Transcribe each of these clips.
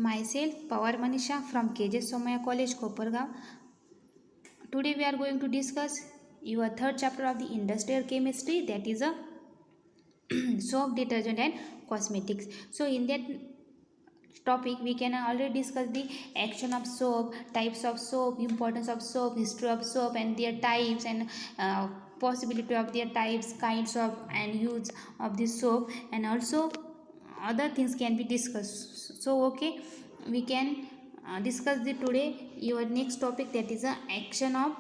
Myself, Power Manisha from KJ Somaya College, Kopargaon. Today we are going to discuss your third chapter of the industrial chemistry, that is a soap, detergent and cosmetics. So in that topic we can already discuss the action of soap, types of soap, importance of soap, history of soap and their types, and possibility of their types, kinds of and use of the soap, and also other things can be discussed. So okay, we can discuss the today your next topic, that is a action of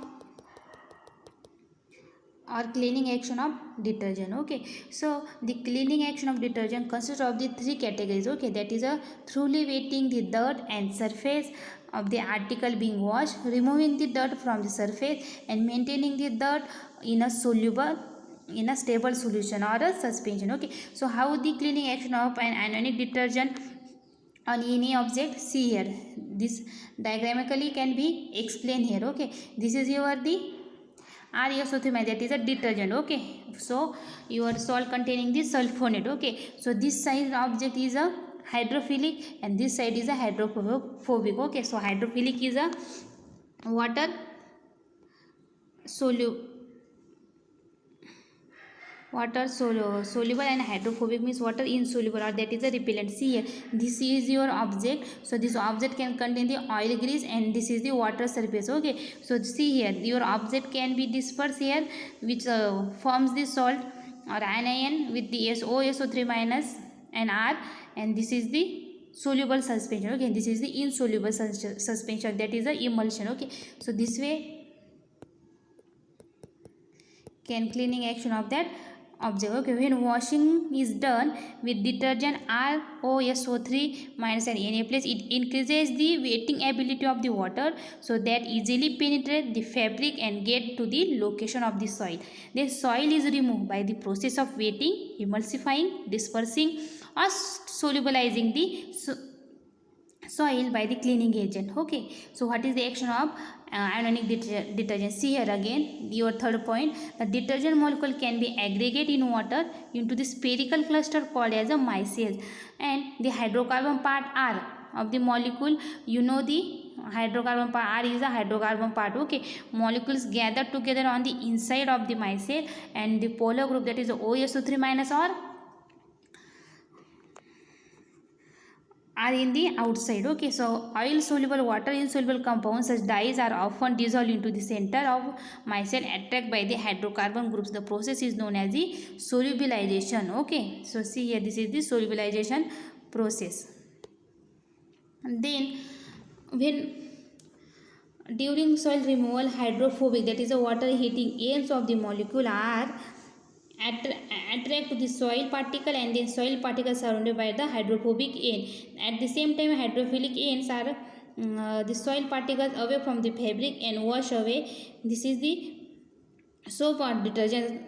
or cleaning action of detergent. Okay, so the cleaning action of detergent consists of the three categories. Okay, that is a thoroughly wetting the dirt and surface of the article being washed, removing the dirt from the surface, and maintaining the dirt in a soluble in a stable solution or a suspension. Okay, so how the cleaning action of an anionic detergent on any object, see here, this diagrammatically can be explained here. Okay, this is your the ReSO3, that is a detergent. Okay, so your salt containing the sulfonate. Okay, so this side object is a hydrophilic and this side is a hydrophobic. Okay, so hydrophilic is a water soluble, soluble, and hydrophobic means water insoluble, or that is a repellent. See here, this is your object, so this object can contain the oil, grease, and this is the water surface. Okay, so see here, your object can be dispersed here, which forms the salt or anion with the SO3 minus and R, and this is the soluble suspension. Okay, this is the insoluble suspension, that is the emulsion. Okay, so this way can cleaning action of that object. Okay, when washing is done with detergent ReSO3 minus and Na plus, it increases the wetting ability of the water so that easily penetrate the fabric and get to the location of the soil. The soil is removed by the process of wetting, emulsifying, dispersing, or solubilizing the soil by the cleaning agent. Okay, so what is the action of anionic detergent? See here again, your third point, the detergent molecule can be aggregate in water into the spherical cluster called as a micelles, and the hydrocarbon part R of the molecule, you know the hydrocarbon part R is a hydrocarbon part. Okay, molecules gather together on the inside of the micelle, and the polar group, that is OSO3 minus or are in the outside. Okay, so oil soluble, water insoluble compounds such dyes are often dissolved into the center of micelle, attracted by the hydrocarbon groups. The process is known as the solubilization. Okay, so see here, this is the solubilization process. And then when during soil removal, hydrophobic, that is the water heating ends of the molecule are attract to the soil particle, and then soil particles surrounded by the hydrophobic end. At the same time, hydrophilic ends are the soil particles away from the fabric and wash away. This is the soap or detergent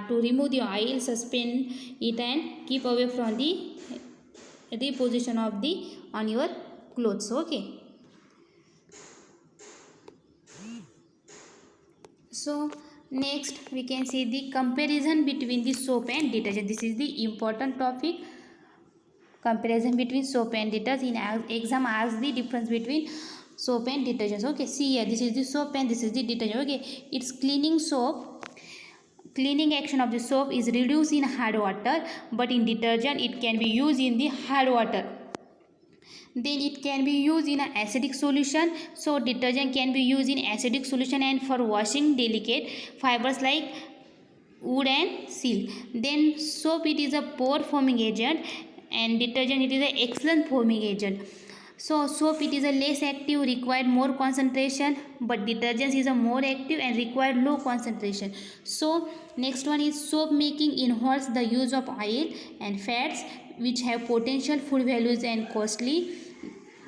to remove the oil, suspend it, and keep away from the reposition of the on your clothes. Okay, so next we can see the comparison between the soap and detergent. This is the important topic, comparison between soap and detergent. In exam asks the difference between soap and detergents. Okay, see here, this is the soap and this is the detergent. Okay, it's cleaning soap, cleaning action of the soap is reduced in hard water, but in detergent it can be used in the hard water, then it can be used in an acidic solution. So detergent can be used in acidic solution and for washing delicate fibers like wood and silk. Then soap, it is a pore forming agent, and detergent, it is an excellent forming agent. So soap, it is a less active, required more concentration, but detergents is a more active and required low concentration. So next one is soap making involves the use of oil and fats which have potential food values and costly.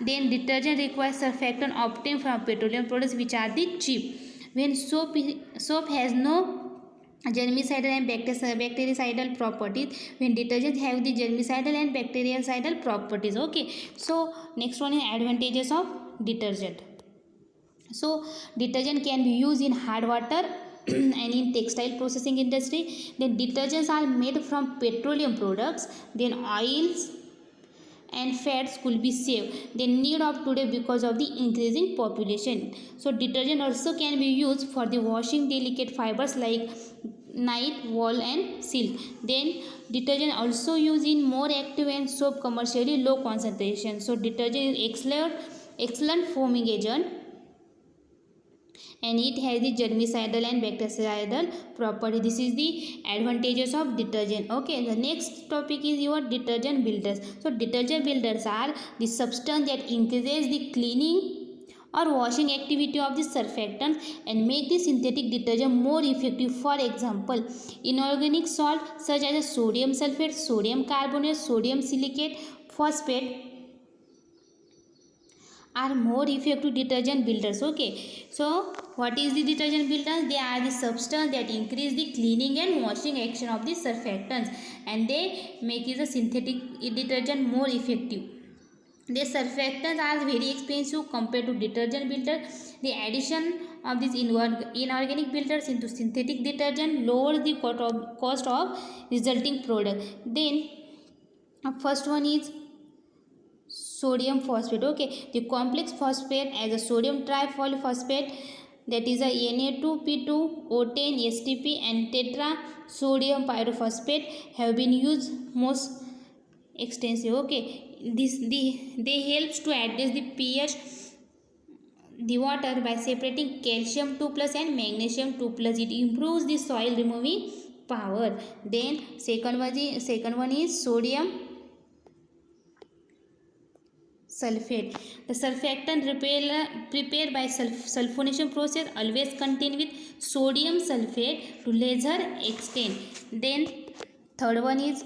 Then detergent requires surfactant obtained from petroleum products which are the cheap. When soap has no germicidal and bactericidal properties, when detergents have the germicidal and bactericidal properties. Okay, so next one is advantages of detergent. So detergent can be used in hard water and in textile processing industry. Then detergents are made from petroleum products, then oils and fats could be saved than need of today because of the increasing population. So detergent also can be used for the washing delicate fibers like night, wool and silk. Then detergent also used in more active and soap commercially low concentration. So detergent is excellent foaming agent, and it has the germicidal and bactericidal property. This is the advantages of detergent. Okay, the next topic is your detergent builders. So detergent builders are the substance that increases the cleaning or washing activity of the surfactant and make the synthetic detergent more effective. For example, inorganic salt such as sodium sulfate, sodium carbonate, sodium silicate, phosphate are more effective detergent builders. Okay, so what is the detergent builders? They are the substance that increase the cleaning and washing action of the surfactants, and they make the synthetic detergent more effective. The surfactants are very expensive compared to detergent builders. The addition of these inorganic builders into synthetic detergent lowers the cost of resulting product. Then first one is sodium phosphate. Okay, the complex phosphate as a sodium triphosphate, that is a Na2P2O10 STP and tetra sodium pyrophosphate have been used most extensive. Okay, they helps to address the pH the water by separating calcium 2 plus and magnesium 2 plus. It improves the soil removing power. Then second one is sodium sulfate. The surfactant prepared by sulfonation process always contain with sodium sulfate to lesser extent. Then third one is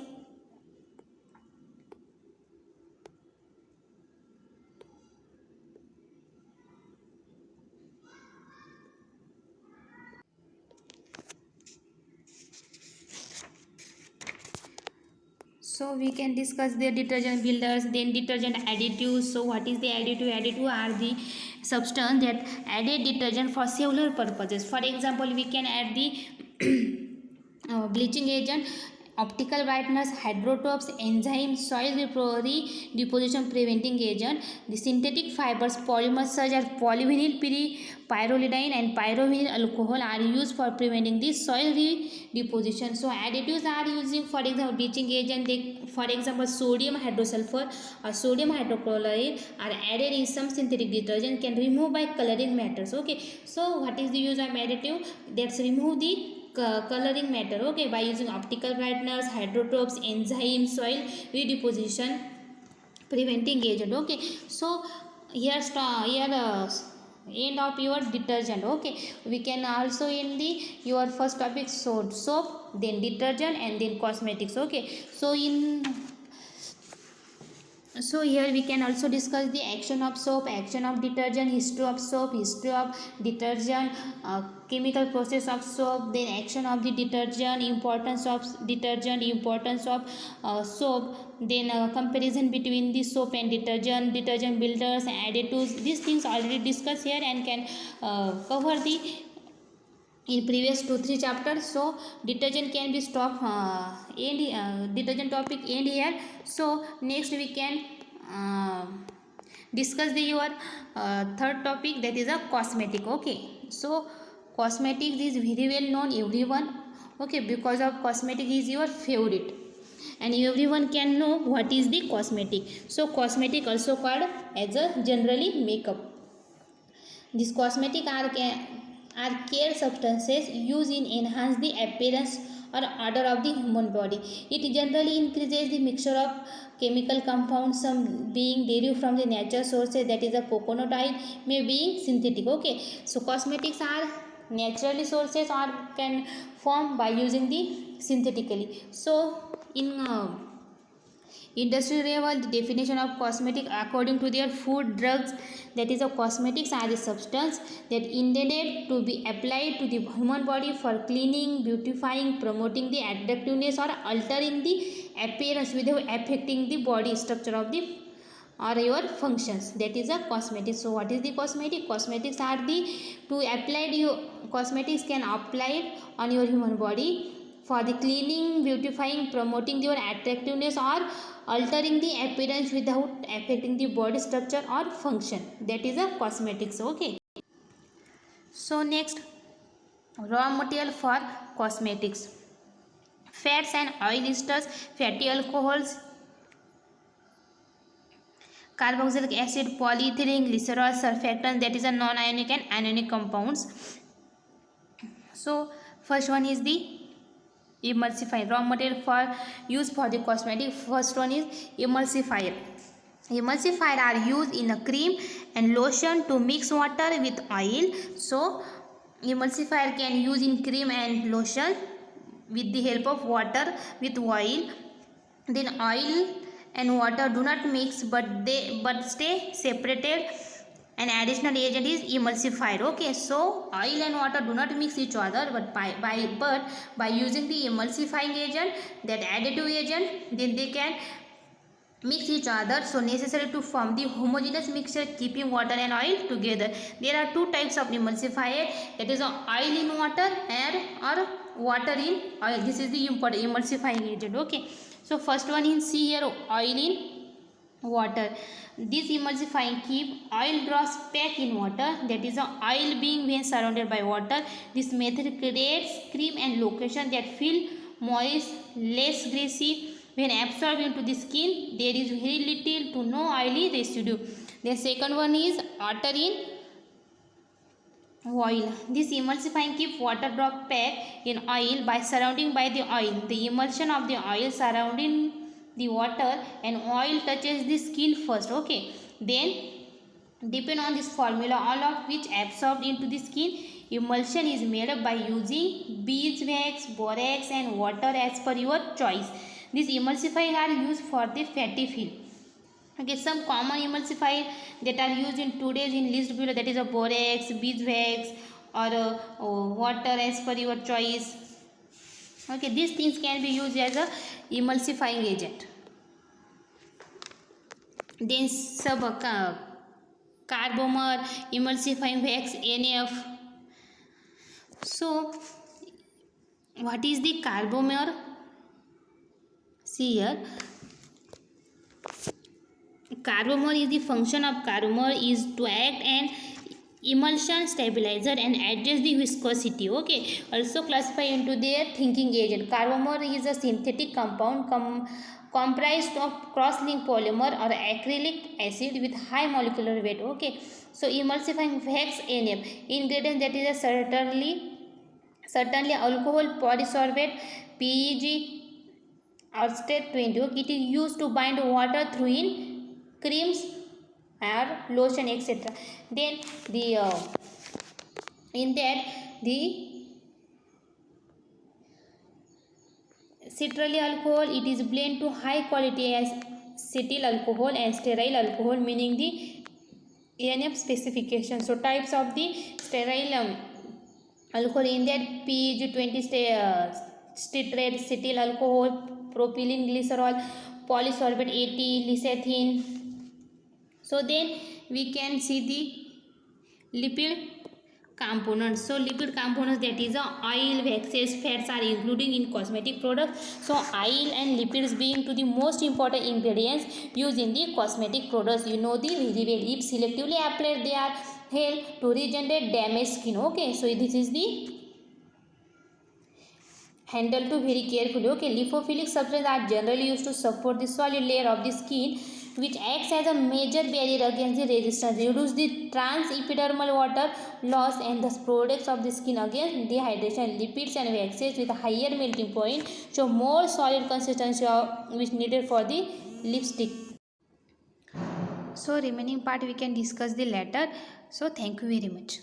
so we can discuss the detergent builders. Then detergent additives. So what is the additive? Additive are the substance that added detergent for several purposes. For example, we can add the bleaching agent, optical brighteners, hydrotopes, enzymes, soil deposition preventing agent. The synthetic fibers, polymers such as polyvinyl pyrrolidine and pyrovinyl alcohol are used for preventing the soil deposition. So additives are using, for example, bleaching agent. For example, sodium hydrosulfur or sodium hydrochloride are added in some synthetic detergent can remove by coloring matters. Okay, so what is the use of additive? That's remove the coloring matter. Okay, by using optical brighteners, hydrotopes, enzymes, soil redeposition preventing agent. Okay, so here end of your detergent. Okay, we can also end the your first topic soap, then detergent, and then cosmetics. Okay, so here we can also discuss the action of soap, action of detergent, history of soap, history of detergent, chemical process of soap, then action of the detergent, importance of detergent, importance of soap, then comparison between the soap and detergent builders, additives. These things already discussed here and can cover the in previous 2-3 chapters. So detergent can be stopped detergent topic end here. So next we can discuss your third topic, that is a cosmetic. Okay, so cosmetics is very well known everyone. Okay, because of cosmetic is your favorite and everyone can know what is the cosmetic. So cosmetic also called as a generally makeup. These cosmetic are care substances used in enhance the appearance or odor of the human body. It generally increases the mixture of chemical compounds, some being derived from the natural sources, that is a coconut oil, may be synthetic. Okay, so cosmetics are naturally sources or can form by using the synthetically. So in industry level, the definition of cosmetic according to their food, drugs, that is, cosmetics are the substance that intended to be applied to the human body for cleaning, beautifying, promoting the attractiveness or altering the appearance without affecting the body structure of the or your functions. That is a cosmetic. So what is the cosmetic? Cosmetics are the to apply you cosmetics can apply on your human body for the cleaning, beautifying, promoting your attractiveness, or altering the appearance without affecting the body structure or function. That is a cosmetics. Okay. So next, raw material for cosmetics: fats and oil esters, fatty alcohols, carboxylic acid, polyethylene glycerol, surfactants, that is a non-ionic and anionic compounds. So first one is the emulsifier, raw material for use for the cosmetic. First one is emulsifier. Emulsifier are used in a cream and lotion to mix water with oil. So emulsifier can use in cream and lotion with the help of water with oil. Then oil and water do not mix, but stay separated. An additional agent is emulsifier. Okay, so oil and water do not mix each other, but by using the emulsifying agent, that additive agent, then they can mix each other, so necessary to form the homogeneous mixture keeping water and oil together. There are two types of emulsifier, that is oil in water or water in oil. This is the important emulsifying agent. Okay, so first one is see here, oil in water. This emulsifying keep oil drops packed in water, that is oil being when surrounded by water. This method creates cream and lotion that feel moist, less greasy. When absorbed into the skin, there is very little to no oily residue. The second one is water in oil. This emulsifying keep water drop packed in oil by surrounding by the oil. The emulsion of the oil surrounding the water and oil touches the skin first. Okay, then depend on this formula, all of which absorbed into the skin. Emulsion is made up by using beeswax, borax and water as per your choice. These emulsifiers are used for the fatty film. Okay, some common emulsifiers that are used in today's in list below, that is a borax, beeswax or water as per your choice. Okay, these things can be used as a emulsifying agent. Then sub carbomer, emulsifying wax, NF. So what is the carbomer? See here, carbomer is the function of carbomer is to act an emulsion stabilizer and adjust the viscosity. Okay, also classify into their thinking agent. Carbomer is a synthetic compound comprised of cross-linked polymer or acrylic acid with high molecular weight. Okay, so emulsifying wax, NF. Ingredient, that is a certainly alcohol, polysorbate, PEG or state 20. It is used to bind water through in creams or lotion, etc. Then the in that the citral alcohol, it is blend to high quality as cetyl alcohol and sterile alcohol, meaning the NF specification. So types of the sterile alcohol, in that PEG 20 citrate, cetyl alcohol, propylene glycerol, polysorbate 80, lecithin. So then we can see the lipid components. So lipid components, that is oil, waxes, fats are included in cosmetic products. So oil and lipids being to the most important ingredients used in the cosmetic products. You know the very well. If selectively applied, they are help to regenerate damaged skin. Okay, so this is the handle to very carefully. Okay, lipophilic substances are generally used to support the solid layer of the skin, which acts as a major barrier against the resistance, reduce the transepidermal water loss and thus protects of the skin against dehydration. Lipids and waxes with a higher melting point show more solid consistency which needed for the lipstick. So remaining part we can discuss the later. So thank you very much.